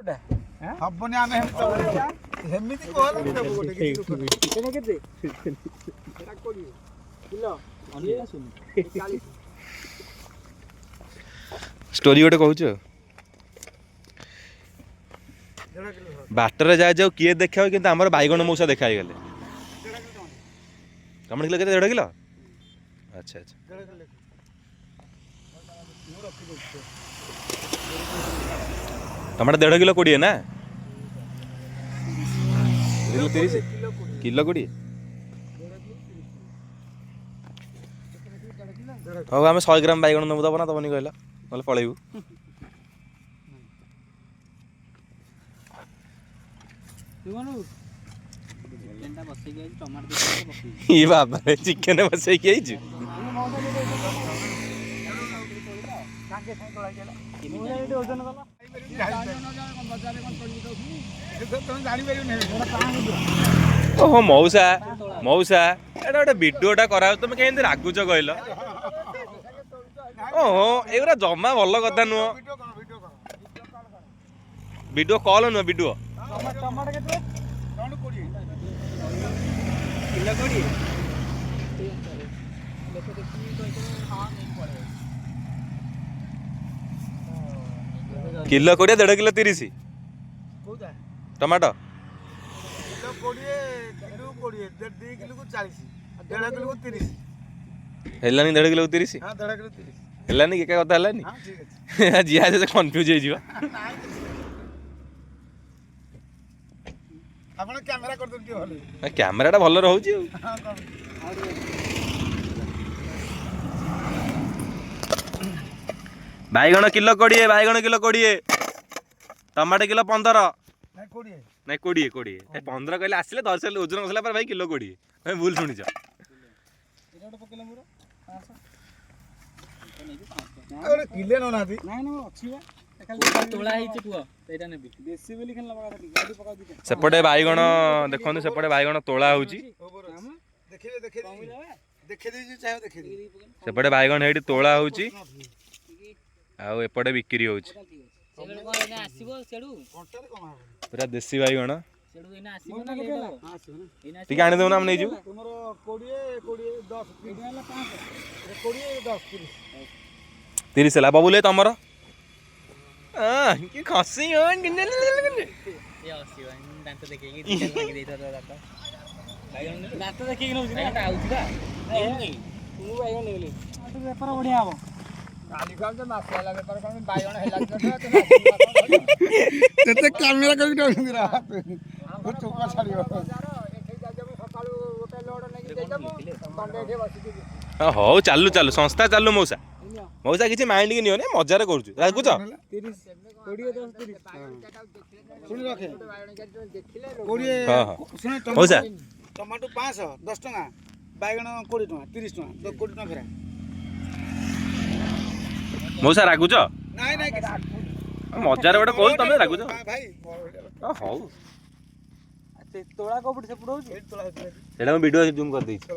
ହବନି ଆମେ ହେମିତି କହିଲେ ଦେବୁ ଗୋଟେ କିଛି କେତେ କେତେ ସେଟା କୋଡିଏ କିଲୋ ଅନିଏ ଆସୁନି 40 ଷ୍ଟୋରି ଗୋଟେ କହୁଛୁ ବାଟରେ ଯାଏ ଯାଉ କିଏ ଦେଖିବ କିନ୍ତୁ ଆମର ବାଇଗଣ ମଉସା ଦେଖା ହେଇଗଲେ ଟମାଟୋ କିଲୋ କେତେ 1.5 କିଲୋ ଆଚ୍ଛା ଆଚ୍ଛା ଟମାଟୋ 1.5 କିଲୋ 20 ନା କିଲୋ 30 କିଲୋ 20 ହଉ ଆମେ 100 ଗ୍ରାମ ବାଇଗଣ ନେବୁ ଦବ ନା ଦବନି କହିଲ ନହେଲେ ପଳେଇବୁ ଇ ବାବା ଚିକେନ ବସେଇକି ଆଇଛୁ ଓହୋ ମଉସା ମଉସା ଏଇଟା ଗୋଟେ ଭିଡିଓଟା କରାଉ ତମେ କେମିତି ରାଗୁଛ କହିଲ ଓହୋ ଏଗୁରା ଜମା ଭଲ କଥା ନୁହଁ ଭିଡିଓ କଲ ନୁହଁ ଭିଡିଓ କିଲୋ 20 1.5 କିଲୋ 30 ଟମାଟୋ ହେଲାନି 1.5 କିଲୋ 30 ହେଲାନି କି କଥା ହେଲାନି ଜିଆ ଯେ କନଫ୍ୟୁଜ ହେଇଯିବ ଆପଣ କ୍ୟାମେରା କରିଦିଅନ୍ତୁ ଟିକେ ଭଲ କ୍ୟାମେରାଟା ଭଲ ରହୁଛି ଆଉ ବାଇଗଣ କିଲୋ 20 ବାଇଗଣ କିଲୋ 20 ଟମାଟୋ କିଲୋ 15 ନାଇଁ 20 15 କହିଲେ ଆସିଲେ 10 ଓଜନ ବସିଲା ପରେ ଭାଇ କିଲୋ 20 ଭାଇ ଭୁଲ ଶୁଣିଛ କିଲେ ନଉନାହାନ୍ତି ସେପଟେ ବାଇଗଣ ଦେଖନ୍ତୁ ସେପଟେ ବାଇଗଣ ତୋଳା ହଉଛି ସେପଟେ ବାଇଗଣ ହେଇଠି ତୋଳା ହଉଛି ଆଉ ଏପଟେ ବିକ୍ରି ହଉଛି ପୁରା ଦେଶୀ ବାଇଗଣ ଟିକେ ଆଣିଦେବୁ ନା ଆମେ ନେଇଯିବୁ 30 ହେଲା ବବୁଲ ତମର କି ଖସି କ୍ୟାମେରା କରିକି ହଉ ଚାଲୁ ଚାଲୁ ସଂସ୍ଥା ଚାଲୁ ମଉସା ମଉସା କିଛି ମାଇଣ୍ଡ କି ନିଅନି ମଜାରେ କରୁଛୁ ରାଗୁଛ ମଉସା ଟମାଟୋ 510 ଟଙ୍କା ବାଇଗଣ 20 ଟଙ୍କା 30 ଟଙ୍କା 20 ଟଙ୍କା ଫେରା ମଉସା ରାଗୁଛ ନାଇଁ ମଜାରେ ଗୋଟେ କହୁଛୁ ତମେ ରାଗୁଛ ହଉ ତୋଳା କୋଉଠି ସେପଟ ହଉଛି ସେଇଟା ମୁଁ ଭିଡିଓ ଜୁମ୍ କରିଦେଇଛି